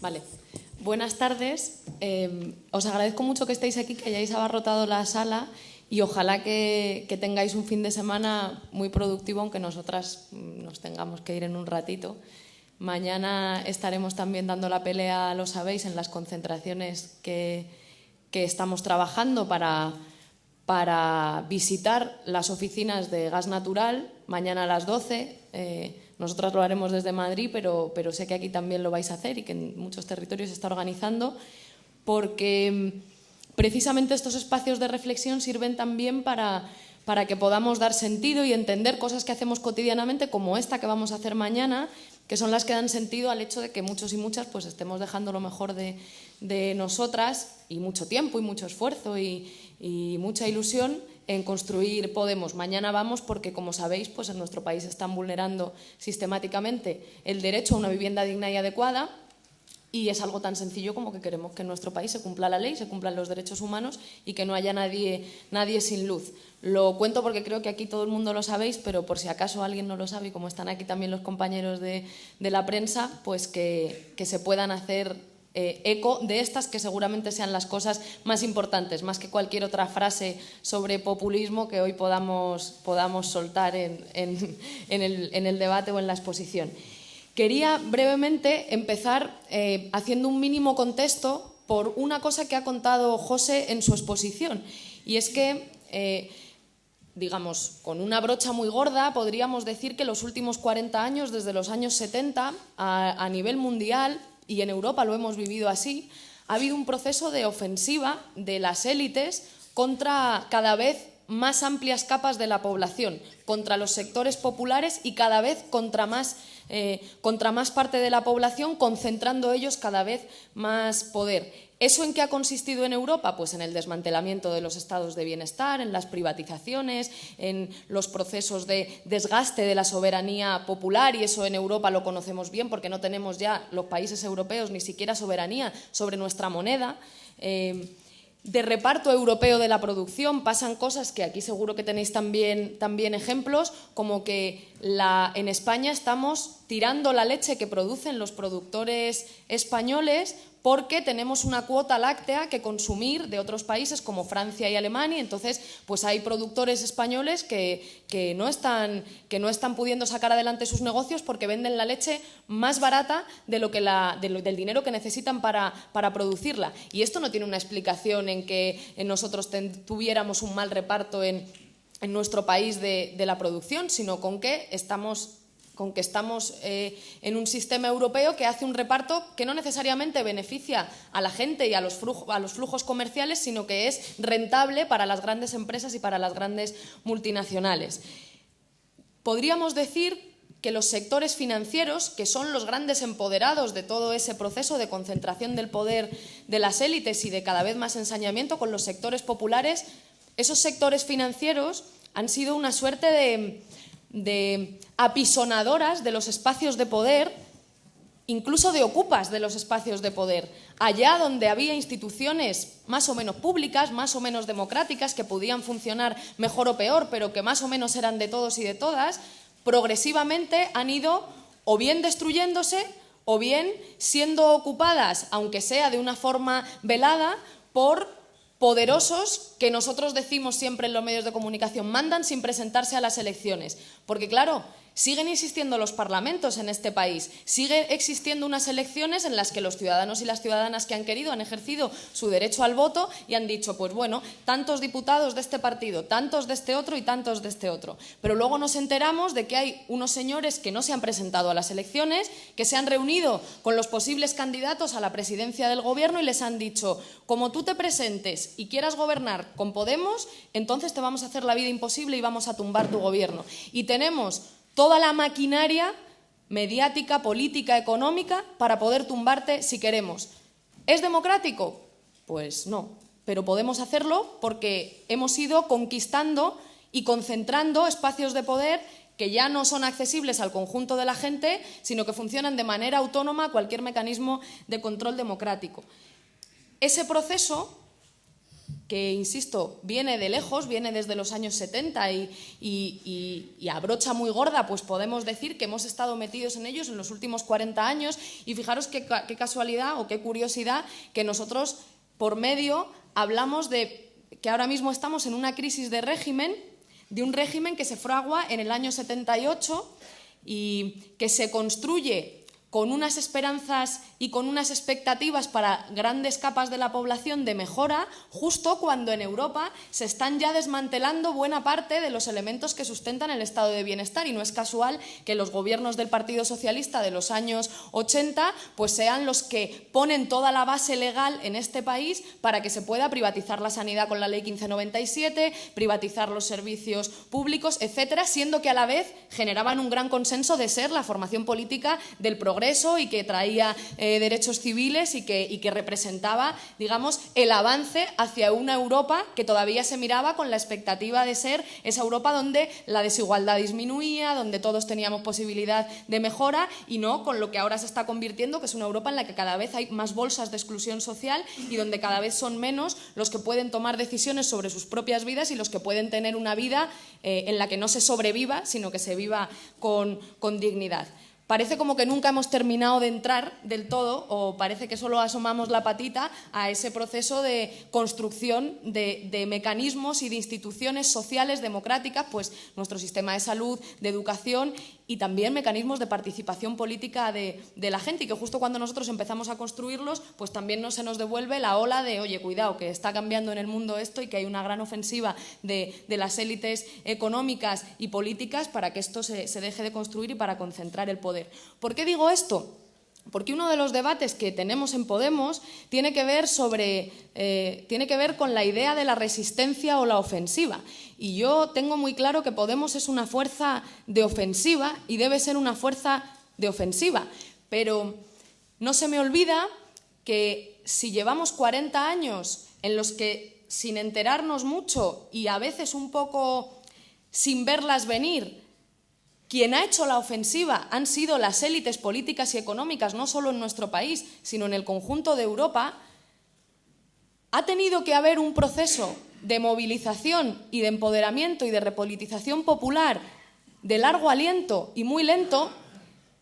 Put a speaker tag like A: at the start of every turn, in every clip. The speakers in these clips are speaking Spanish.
A: Vale, buenas tardes. Os agradezco mucho que estéis aquí, que hayáis abarrotado la sala y ojalá que tengáis un fin de semana muy productivo, aunque nosotras nos tengamos que ir en un ratito. Mañana estaremos también dando la pelea, lo sabéis, en las concentraciones que estamos trabajando para visitar las oficinas de gas natural, mañana a las 12. Nosotras lo haremos desde Madrid, pero sé que aquí también lo vais a hacer y que en muchos territorios se está organizando, porque precisamente estos espacios de reflexión sirven también para que podamos dar sentido y entender cosas que hacemos cotidianamente, como esta que vamos a hacer mañana, que son las que dan sentido al hecho de que muchos y muchas pues estemos dejando lo mejor de nosotras, y mucho tiempo y mucho esfuerzo y mucha ilusión en construir Podemos. Mañana vamos porque, como sabéis, pues en nuestro país están vulnerando sistemáticamente el derecho a una vivienda digna y adecuada, y es algo tan sencillo como que queremos que en nuestro país se cumpla la ley, se cumplan los derechos humanos y que no haya nadie sin luz. Lo cuento porque creo que aquí todo el mundo lo sabéis, pero por si acaso alguien no lo sabe, y como están aquí también los compañeros de la prensa, pues que se puedan hacer eco de estas, que seguramente sean las cosas más importantes, más que cualquier otra frase sobre populismo que hoy podamos soltar en el debate o en la exposición. Quería brevemente empezar haciendo un mínimo contexto por una cosa que ha contado José en su exposición, y es que, digamos, con una brocha muy gorda, podríamos decir que los últimos 40 años, desde los años 70, a nivel mundial, y en Europa lo hemos vivido así, ha habido un proceso de ofensiva de las élites contra cada vez más amplias capas de la población, contra los sectores populares y cada vez contra más parte de la población, concentrando ellos cada vez más poder. ¿Eso en qué ha consistido en Europa? Pues en el desmantelamiento de los estados de bienestar, en las privatizaciones, en los procesos de desgaste de la soberanía popular, y eso en Europa lo conocemos bien porque no tenemos ya los países europeos ni siquiera soberanía sobre nuestra moneda. De reparto europeo de la producción pasan cosas que aquí seguro que tenéis también ejemplos, como que en España estamos tirando la leche que producen los productores españoles porque tenemos una cuota láctea que consumir de otros países como Francia y Alemania. Entonces, pues hay productores españoles que no están pudiendo sacar adelante sus negocios porque venden la leche más barata de lo que del dinero que necesitan para producirla. Y esto no tiene una explicación en que nosotros tuviéramos un mal reparto en nuestro país de la producción, sino con que estamos en un sistema europeo que hace un reparto que no necesariamente beneficia a la gente y a los flujos comerciales, sino que es rentable para las grandes empresas y para las grandes multinacionales. Podríamos decir que los sectores financieros, que son los grandes empoderados de todo ese proceso de concentración del poder de las élites y de cada vez más ensañamiento con los sectores populares, esos sectores financieros han sido una suerte de apisonadoras de los espacios de poder, incluso de ocupas de los espacios de poder. Allá donde había instituciones más o menos públicas, más o menos democráticas, que podían funcionar mejor o peor, pero que más o menos eran de todos y de todas, progresivamente han ido o bien destruyéndose o bien siendo ocupadas, aunque sea de una forma velada, por poderosos que nosotros decimos siempre en los medios de comunicación mandan sin presentarse a las elecciones. Porque claro, siguen existiendo los parlamentos en este país, sigue existiendo unas elecciones en las que los ciudadanos y las ciudadanas que han querido han ejercido su derecho al voto y han dicho, pues bueno, tantos diputados de este partido, tantos de este otro y tantos de este otro. Pero luego nos enteramos de que hay unos señores que no se han presentado a las elecciones, que se han reunido con los posibles candidatos a la presidencia del gobierno y les han dicho, como tú te presentes y quieras gobernar con Podemos, entonces te vamos a hacer la vida imposible y vamos a tumbar tu gobierno. Y tenemos toda la maquinaria mediática, política, económica para poder tumbarte si queremos. ¿Es democrático? Pues no, pero podemos hacerlo porque hemos ido conquistando y concentrando espacios de poder que ya no son accesibles al conjunto de la gente, sino que funcionan de manera autónoma a cualquier mecanismo de control democrático. Ese proceso que, insisto, viene de lejos, viene desde los años 70 y a brocha muy gorda, pues podemos decir que hemos estado metidos en ellos en los últimos 40 años y fijaros qué casualidad o qué curiosidad que nosotros por medio hablamos de que ahora mismo estamos en una crisis de régimen, de un régimen que se fragua en el año 78 y que se construye con unas esperanzas y con unas expectativas para grandes capas de la población de mejora, justo cuando en Europa se están ya desmantelando buena parte de los elementos que sustentan el estado de bienestar, y no es casual que los gobiernos del Partido Socialista de los años 80 pues sean los que ponen toda la base legal en este país para que se pueda privatizar la sanidad con la Ley 1597, privatizar los servicios públicos, etcétera, siendo que a la vez generaban un gran consenso de ser la formación política del progreso y que traía derechos civiles y que representaba, digamos, el avance hacia una Europa que todavía se miraba con la expectativa de ser esa Europa donde la desigualdad disminuía, donde todos teníamos posibilidad de mejora, y no con lo que ahora se está convirtiendo, que es una Europa en la que cada vez hay más bolsas de exclusión social y donde cada vez son menos los que pueden tomar decisiones sobre sus propias vidas y los que pueden tener una vida en la que no se sobreviva, sino que se viva con dignidad. Parece como que nunca hemos terminado de entrar del todo, o parece que solo asomamos la patita a ese proceso de construcción de mecanismos y de instituciones sociales democráticas, pues nuestro sistema de salud, de educación y también mecanismos de participación política de la gente, y que justo cuando nosotros empezamos a construirlos, pues también se nos devuelve la ola de, oye, cuidado, que está cambiando en el mundo esto y que hay una gran ofensiva de las élites económicas y políticas para que esto se deje de construir y para concentrar el poder. ¿Por qué digo esto? Porque uno de los debates que tenemos en Podemos tiene que ver con la idea de la resistencia o la ofensiva. Y yo tengo muy claro que Podemos es una fuerza de ofensiva y debe ser una fuerza de ofensiva. Pero no se me olvida que si llevamos 40 años en los que, sin enterarnos mucho y a veces un poco sin verlas venir, quien ha hecho la ofensiva han sido las élites políticas y económicas, no solo en nuestro país, sino en el conjunto de Europa, ha tenido que haber un proceso de movilización y de empoderamiento y de repolitización popular de largo aliento y muy lento,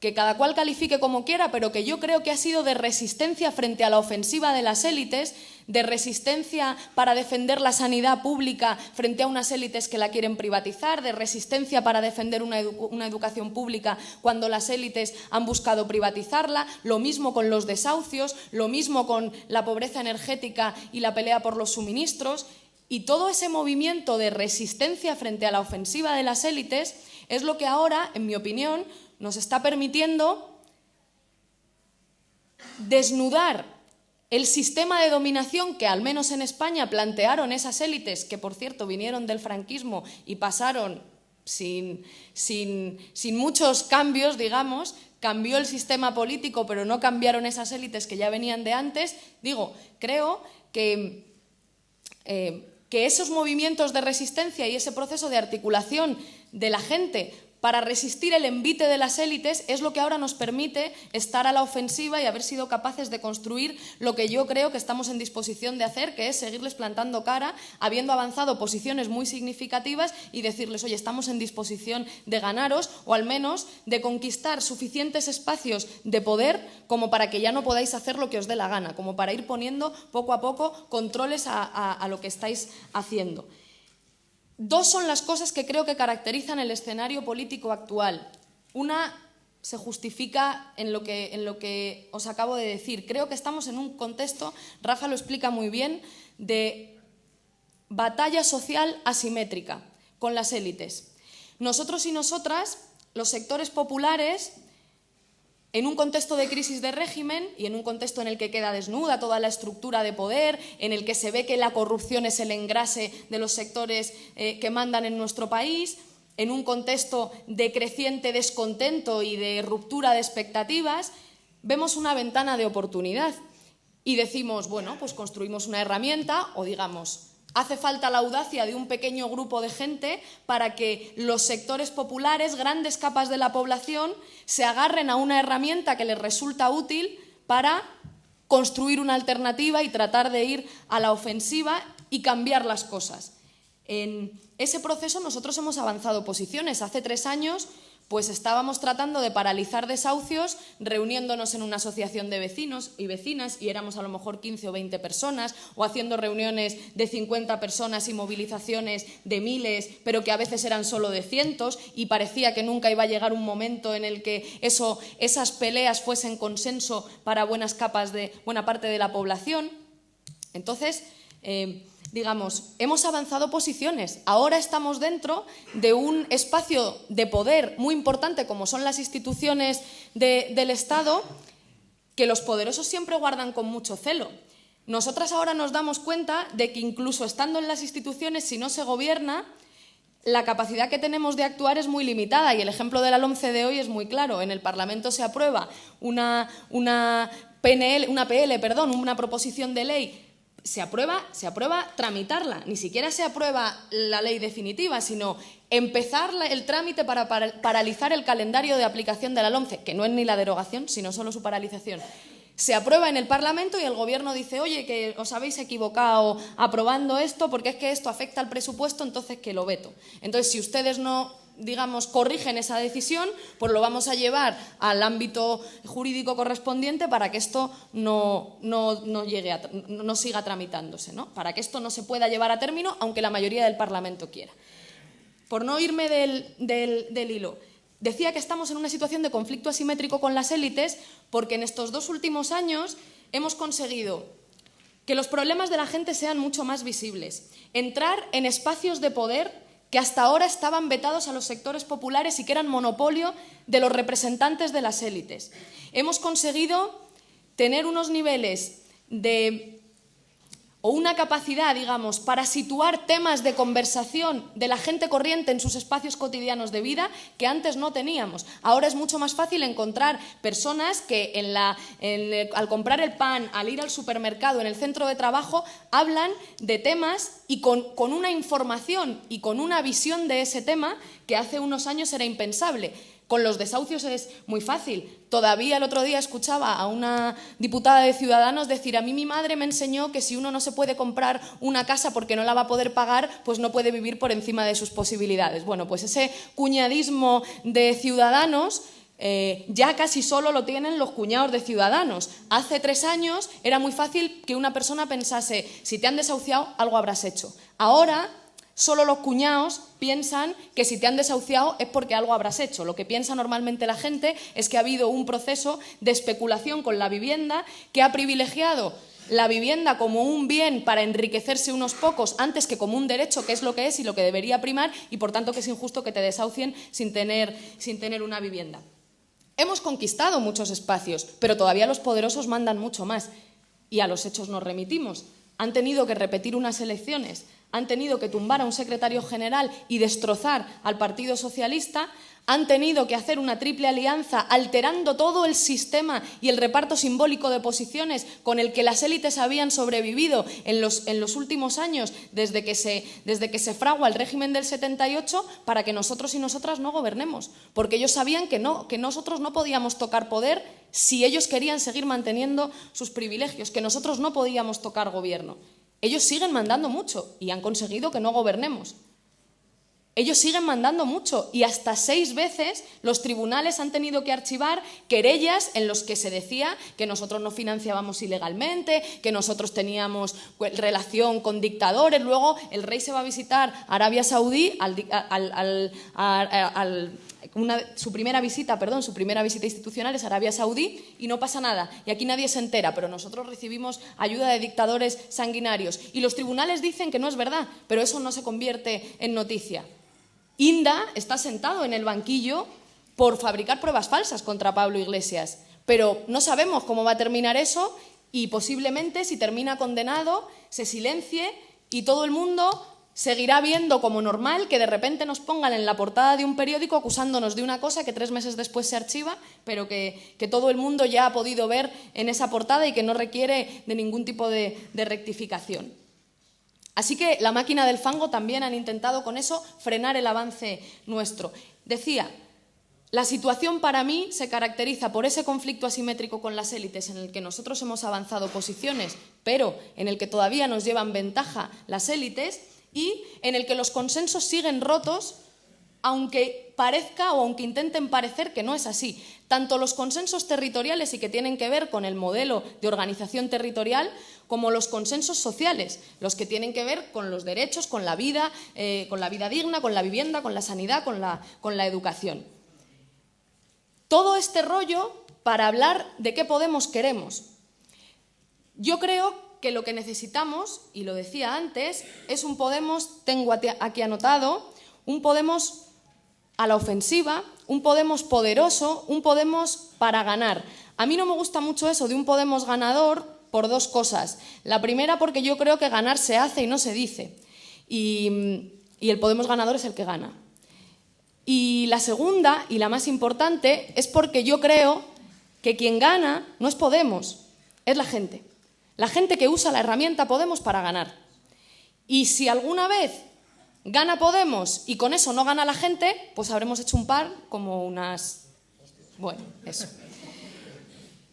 A: que cada cual califique como quiera, pero que yo creo que ha sido de resistencia frente a la ofensiva de las élites, de resistencia para defender la sanidad pública frente a unas élites que la quieren privatizar, de resistencia para defender una educación pública cuando las élites han buscado privatizarla, lo mismo con los desahucios, lo mismo con la pobreza energética y la pelea por los suministros, y todo ese movimiento de resistencia frente a la ofensiva de las élites es lo que ahora, en mi opinión, nos está permitiendo desnudar el sistema de dominación que, al menos en España, plantearon esas élites, que por cierto vinieron del franquismo y pasaron sin muchos cambios, digamos. Cambió el sistema político, pero no cambiaron esas élites que ya venían de antes. Digo, creo que esos movimientos de resistencia y ese proceso de articulación de la gente para resistir el envite de las élites es lo que ahora nos permite estar a la ofensiva y haber sido capaces de construir lo que yo creo que estamos en disposición de hacer, que es seguirles plantando cara, habiendo avanzado posiciones muy significativas, y decirles, oye, estamos en disposición de ganaros, o al menos de conquistar suficientes espacios de poder como para que ya no podáis hacer lo que os dé la gana, como para ir poniendo poco a poco controles a lo que estáis haciendo. Dos son las cosas que creo que caracterizan el escenario político actual. Una se justifica en lo que os acabo de decir. Creo que estamos en un contexto, Rafa lo explica muy bien, de batalla social asimétrica con las élites. Nosotros y nosotras, los sectores populares, en un contexto de crisis de régimen y en un contexto en el que queda desnuda toda la estructura de poder, en el que se ve que la corrupción es el engrase de los sectores que mandan en nuestro país, en un contexto de creciente descontento y de ruptura de expectativas, vemos una ventana de oportunidad y decimos, bueno, pues construimos una herramienta, o digamos, hace falta la audacia de un pequeño grupo de gente para que los sectores populares, grandes capas de la población, se agarren a una herramienta que les resulta útil para construir una alternativa y tratar de ir a la ofensiva y cambiar las cosas. En ese proceso nosotros hemos avanzado posiciones. Hace 3 años pues estábamos tratando de paralizar desahucios reuniéndonos en una asociación de vecinos y vecinas y éramos a lo mejor 15 o 20 personas o haciendo reuniones de 50 personas y movilizaciones de miles, pero que a veces eran solo de cientos y parecía que nunca iba a llegar un momento en el que esas peleas fuesen consenso para buena parte de la población. Entonces, digamos, hemos avanzado posiciones. Ahora estamos dentro de un espacio de poder muy importante como son las instituciones del Estado, que los poderosos siempre guardan con mucho celo. Nosotras ahora nos damos cuenta de que incluso estando en las instituciones, si no se gobierna, la capacidad que tenemos de actuar es muy limitada y el ejemplo de la LOMCE de hoy es muy claro. En el Parlamento se aprueba una proposición de ley. Se aprueba tramitarla, ni siquiera se aprueba la ley definitiva, sino empezar el trámite para paralizar el calendario de aplicación de la LOMCE, que no es ni la derogación, sino solo su paralización. Se aprueba en el Parlamento y el Gobierno dice, oye, que os habéis equivocado aprobando esto porque es que esto afecta al presupuesto, entonces que lo veto. Entonces, si ustedes no, digamos, corrigen esa decisión, pues lo vamos a llevar al ámbito jurídico correspondiente para que esto no siga tramitándose, ¿no? Para que esto no se pueda llevar a término, aunque la mayoría del Parlamento quiera. Por no irme del hilo, decía que estamos en una situación de conflicto asimétrico con las élites porque en estos 2 últimos años hemos conseguido que los problemas de la gente sean mucho más visibles, entrar en espacios de poder que hasta ahora estaban vetados a los sectores populares y que eran monopolio de los representantes de las élites. Hemos conseguido tener unos niveles o una capacidad, digamos, para situar temas de conversación de la gente corriente en sus espacios cotidianos de vida que antes no teníamos. Ahora es mucho más fácil encontrar personas que al comprar el pan, al ir al supermercado, en el centro de trabajo, hablan de temas y con una información y con una visión de ese tema que hace unos años era impensable. Con los desahucios es muy fácil. Todavía el otro día escuchaba a una diputada de Ciudadanos decir: a mí mi madre me enseñó que si uno no se puede comprar una casa porque no la va a poder pagar, pues no puede vivir por encima de sus posibilidades. Bueno, pues ese cuñadismo de Ciudadanos ya casi solo lo tienen los cuñados de Ciudadanos. Hace 3 años era muy fácil que una persona pensase: si te han desahuciado, algo habrás hecho. Ahora solo los cuñados piensan que si te han desahuciado es porque algo habrás hecho. Lo que piensa normalmente la gente es que ha habido un proceso de especulación con la vivienda que ha privilegiado la vivienda como un bien para enriquecerse unos pocos antes que como un derecho, que es lo que es y lo que debería primar, y por tanto que es injusto que te desahucien sin tener una vivienda. Hemos conquistado muchos espacios, pero todavía los poderosos mandan mucho más y a los hechos nos remitimos. Han tenido que repetir unas elecciones, han tenido que tumbar a un secretario general y destrozar al Partido Socialista, han tenido que hacer una triple alianza alterando todo el sistema y el reparto simbólico de posiciones con el que las élites habían sobrevivido en los últimos años desde que se fragua el régimen del 78 para que nosotros y nosotras no gobernemos, porque ellos sabían que nosotros no podíamos tocar poder si ellos querían seguir manteniendo sus privilegios, que nosotros no podíamos tocar gobierno. Ellos siguen mandando mucho y han conseguido que no gobernemos. Ellos siguen mandando mucho y hasta 6 veces los tribunales han tenido que archivar querellas en los que se decía que nosotros nos financiábamos ilegalmente, que nosotros teníamos relación con dictadores. Luego el rey se va a visitar Arabia Saudí su primera visita institucional es Arabia Saudí y no pasa nada. Y aquí nadie se entera, pero nosotros recibimos ayuda de dictadores sanguinarios. Y los tribunales dicen que no es verdad, pero eso no se convierte en noticia. Inda está sentado en el banquillo por fabricar pruebas falsas contra Pablo Iglesias, pero no sabemos cómo va a terminar eso y posiblemente, si termina condenado, se silencie y todo el mundo seguirá viendo como normal que de repente nos pongan en la portada de un periódico acusándonos de una cosa que 3 meses después se archiva, pero que todo el mundo ya ha podido ver en esa portada y que no requiere de ningún tipo de rectificación. Así que la máquina del fango también han intentado con eso frenar el avance nuestro. Decía, La situación para mí se caracteriza por ese conflicto asimétrico con las élites en el que nosotros hemos avanzado posiciones, pero en el que todavía nos llevan ventaja las élites y en el que los consensos siguen rotos, aunque parezca o aunque intenten parecer que no es así. Tanto los consensos territoriales y que tienen que ver con el modelo de organización territorial, como los consensos sociales, los que tienen que ver con los derechos, con la vida digna, con la vivienda, con la sanidad, con la educación. Todo este rollo para hablar de qué Podemos queremos. Yo creo que lo que necesitamos, y lo decía antes, es un Podemos, tengo aquí anotado, un Podemos a la ofensiva, un Podemos poderoso, un Podemos para ganar. A mí no me gusta mucho eso de un Podemos ganador por dos cosas. La primera, porque yo creo que ganar se hace y no se dice. Y el Podemos ganador es el que gana. Y la segunda, y la más importante, es porque yo creo que quien gana no es Podemos, es la gente. La gente que usa la herramienta Podemos para ganar. Y si alguna vez gana Podemos y con eso no gana la gente, pues habremos hecho un par como unas... Bueno, eso.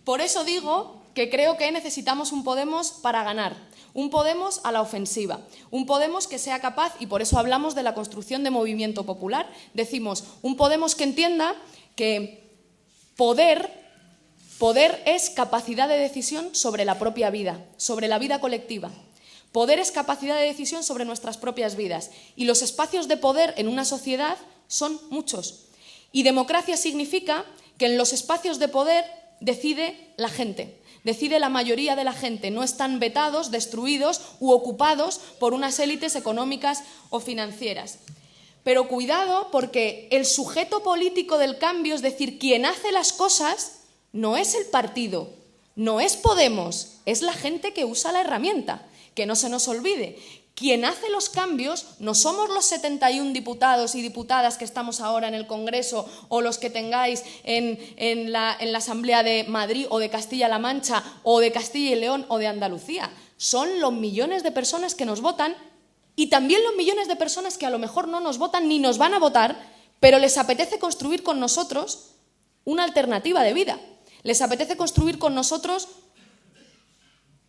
A: Por eso digo que creo que necesitamos un Podemos para ganar. Un Podemos a la ofensiva, un Podemos que sea capaz, y por eso hablamos de la construcción de movimiento popular, decimos, un Podemos que entienda que poder es capacidad de decisión sobre la propia vida, sobre la vida colectiva. Poder es capacidad de decisión sobre nuestras propias vidas. Y los espacios de poder en una sociedad son muchos. Y democracia significa que en los espacios de poder decide la gente. Decide la mayoría de la gente, no están vetados, destruidos u ocupados por unas élites económicas o financieras. Pero cuidado, porque el sujeto político del cambio, es decir, quien hace las cosas, no es el partido, no es Podemos, es la gente que usa la herramienta. Que no se nos olvide. Quien hace los cambios no somos los 71 diputados y diputadas que estamos ahora en el Congreso o los que tengáis en la Asamblea de Madrid o de Castilla-La Mancha o de Castilla y León o de Andalucía. Son los millones de personas que nos votan y también los millones de personas que a lo mejor no nos votan ni nos van a votar, pero les apetece construir con nosotros una alternativa de vida. Les apetece construir con nosotros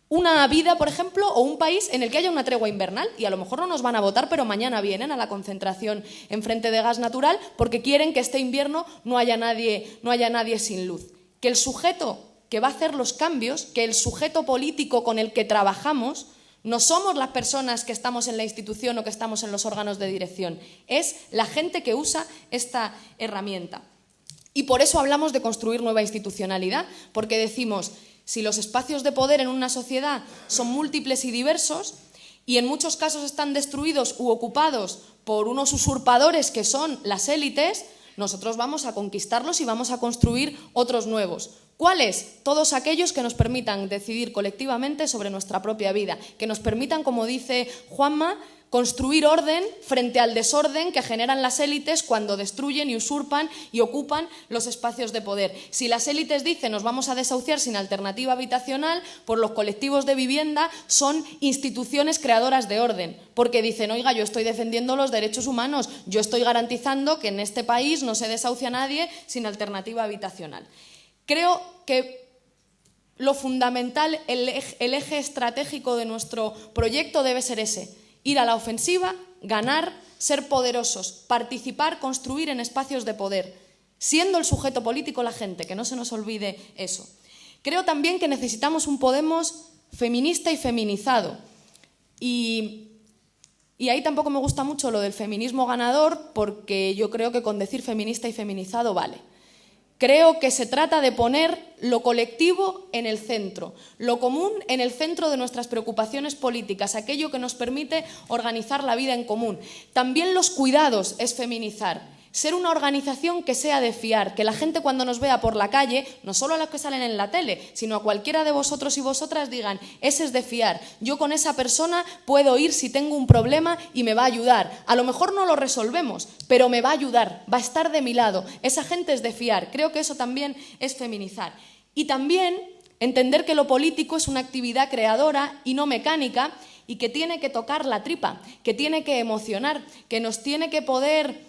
A: una vida, por ejemplo, o un país en el que haya una tregua invernal y a lo mejor no nos van a votar, pero mañana vienen a la concentración en frente de Gas Natural porque quieren que este invierno no haya nadie sin luz. Que el sujeto que va a hacer los cambios, que el sujeto político con el que trabajamos, no somos las personas que estamos en la institución o que estamos en los órganos de dirección, es la gente que usa esta herramienta. Y por eso hablamos de construir nueva institucionalidad, porque decimos, si los espacios de poder en una sociedad son múltiples y diversos y en muchos casos están destruidos u ocupados por unos usurpadores que son las élites, nosotros vamos a conquistarlos y vamos a construir otros nuevos. ¿Cuáles? Todos aquellos que nos permitan decidir colectivamente sobre nuestra propia vida, que nos permitan, como dice Juanma, construir orden frente al desorden que generan las élites cuando destruyen y usurpan y ocupan los espacios de poder. Si las élites dicen nos vamos a desahuciar sin alternativa habitacional, pues los colectivos de vivienda son instituciones creadoras de orden, porque dicen, oiga, yo estoy defendiendo los derechos humanos, yo estoy garantizando que en este país no se desahucia a nadie sin alternativa habitacional. Creo que lo fundamental, el eje estratégico de nuestro proyecto debe ser ese: ir a la ofensiva, ganar, ser poderosos, participar, construir en espacios de poder, siendo el sujeto político la gente, que no se nos olvide eso. Creo también que necesitamos un Podemos feminista y feminizado. Y ahí tampoco me gusta mucho lo del feminismo ganador, porque yo creo que con decir feminista y feminizado vale. Creo que se trata de poner lo colectivo en el centro, lo común en el centro de nuestras preocupaciones políticas, aquello que nos permite organizar la vida en común. También los cuidados es feminizar. Ser una organización que sea de fiar, que la gente cuando nos vea por la calle, no solo a los que salen en la tele, sino a cualquiera de vosotros y vosotras digan, ese es de fiar, yo con esa persona puedo ir si tengo un problema y me va a ayudar. A lo mejor no lo resolvemos, pero me va a ayudar, va a estar de mi lado. Esa gente es de fiar. Creo que eso también es feminizar. Y también entender que lo político es una actividad creadora y no mecánica y que tiene que tocar la tripa, que tiene que emocionar, que nos tiene que poder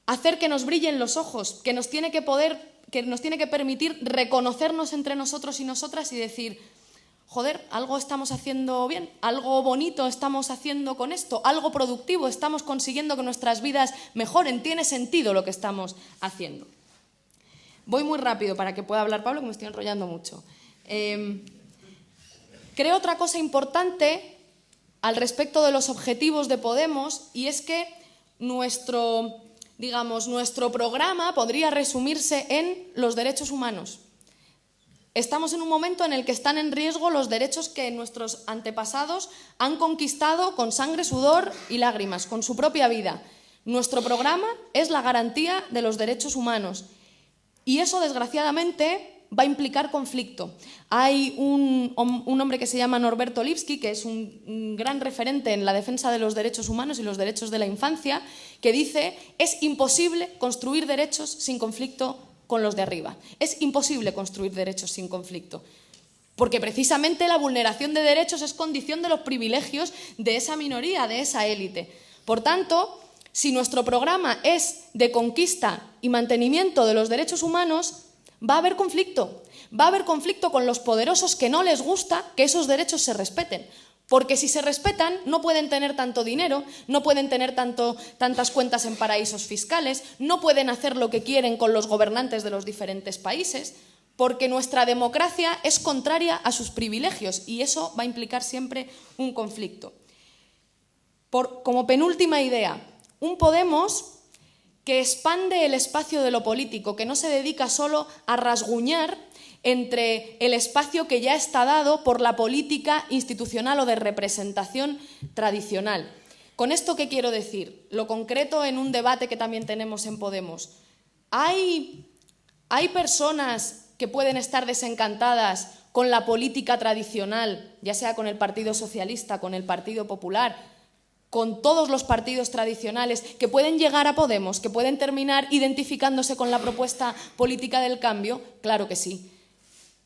A: hacer que nos brillen los ojos, que nos tiene que permitir reconocernos entre nosotros y nosotras y decir, joder, algo estamos haciendo bien, algo bonito estamos haciendo con esto, algo productivo, estamos consiguiendo que nuestras vidas mejoren, tiene sentido lo que estamos haciendo. Voy muy rápido para que pueda hablar Pablo, que me estoy enrollando mucho. Creo otra cosa importante al respecto de los objetivos de Podemos, y es que nuestro programa podría resumirse en los derechos humanos. Estamos en un momento en el que están en riesgo los derechos que nuestros antepasados han conquistado con sangre, sudor y lágrimas, con su propia vida. Nuestro programa es la garantía de los derechos humanos y eso, desgraciadamente, va a implicar conflicto. Hay un hombre que se llama Norberto Lipski, que es un gran referente en la defensa de los derechos humanos y los derechos de la infancia, que dice: es imposible construir derechos sin conflicto con los de arriba. Es imposible construir derechos sin conflicto, porque precisamente la vulneración de derechos es condición de los privilegios de esa minoría, de esa élite. Por tanto, si nuestro programa es de conquista y mantenimiento de los derechos humanos, va a haber conflicto. Va a haber conflicto con los poderosos que no les gusta que esos derechos se respeten. Porque si se respetan, no pueden tener tanto dinero, no pueden tener tantas cuentas en paraísos fiscales, no pueden hacer lo que quieren con los gobernantes de los diferentes países, porque nuestra democracia es contraria a sus privilegios y eso va a implicar siempre un conflicto. Como penúltima idea, un Podemos que expande el espacio de lo político, que no se dedica solo a rasguñar entre el espacio que ya está dado por la política institucional o de representación tradicional. ¿Con esto qué quiero decir? Lo concreto en un debate que también tenemos en Podemos. ¿Hay personas que pueden estar desencantadas con la política tradicional, ya sea con el Partido Socialista, con el Partido Popular, con todos los partidos tradicionales, que pueden llegar a Podemos, que pueden terminar identificándose con la propuesta política del cambio? Claro que sí.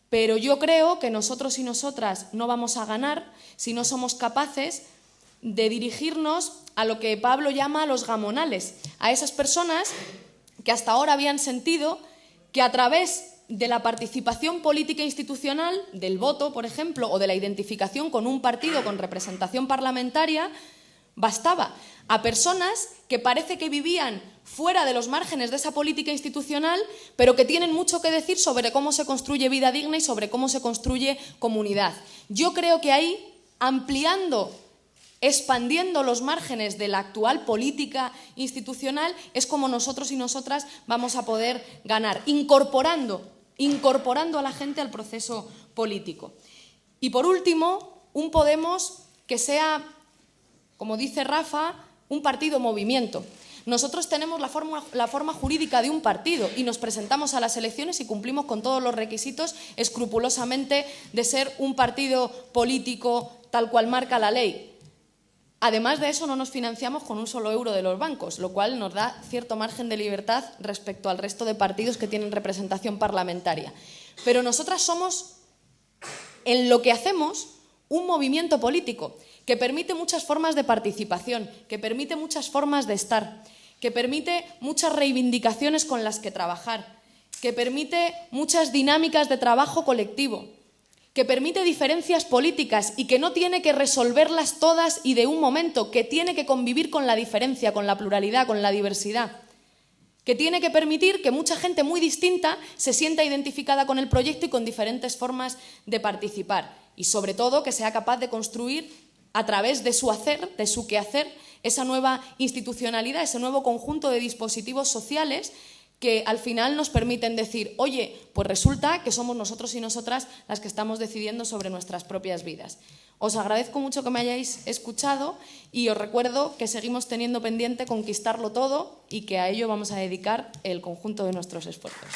A: Pero yo creo que nosotros y nosotras no vamos a ganar si no somos capaces de dirigirnos a lo que Pablo llama los gamonales, a esas personas que hasta ahora habían sentido que a través de la participación política institucional, del voto, por ejemplo, o de la identificación con un partido con representación parlamentaria, bastaba. A personas que parece que vivían fuera de los márgenes de esa política institucional, pero que tienen mucho que decir sobre cómo se construye vida digna y sobre cómo se construye comunidad. Yo creo que ahí, ampliando, expandiendo los márgenes de la actual política institucional, es como nosotros y nosotras vamos a poder ganar, incorporando a la gente al proceso político. Y por último, un Podemos que sea, como dice Rafa, un partido-movimiento. Nosotros tenemos la forma jurídica de un partido y nos presentamos a las elecciones y cumplimos con todos los requisitos escrupulosamente de ser un partido político tal cual marca la ley. Además de eso, no nos financiamos con un solo euro de los bancos, lo cual nos da cierto margen de libertad respecto al resto de partidos que tienen representación parlamentaria. Pero nosotras somos, en lo que hacemos, un movimiento político que permite muchas formas de participación, que permite muchas formas de estar, que permite muchas reivindicaciones con las que trabajar, que permite muchas dinámicas de trabajo colectivo, que permite diferencias políticas y que no tiene que resolverlas todas y de un momento, que tiene que convivir con la diferencia, con la pluralidad, con la diversidad, que tiene que permitir que mucha gente muy distinta se sienta identificada con el proyecto y con diferentes formas de participar y, sobre todo, que sea capaz de construir a través de su hacer, de su quehacer, esa nueva institucionalidad, ese nuevo conjunto de dispositivos sociales que al final nos permiten decir, oye, pues resulta que somos nosotros y nosotras las que estamos decidiendo sobre nuestras propias vidas. Os agradezco mucho que me hayáis escuchado y os recuerdo que seguimos teniendo pendiente conquistarlo todo y que a ello vamos a dedicar el conjunto de nuestros esfuerzos.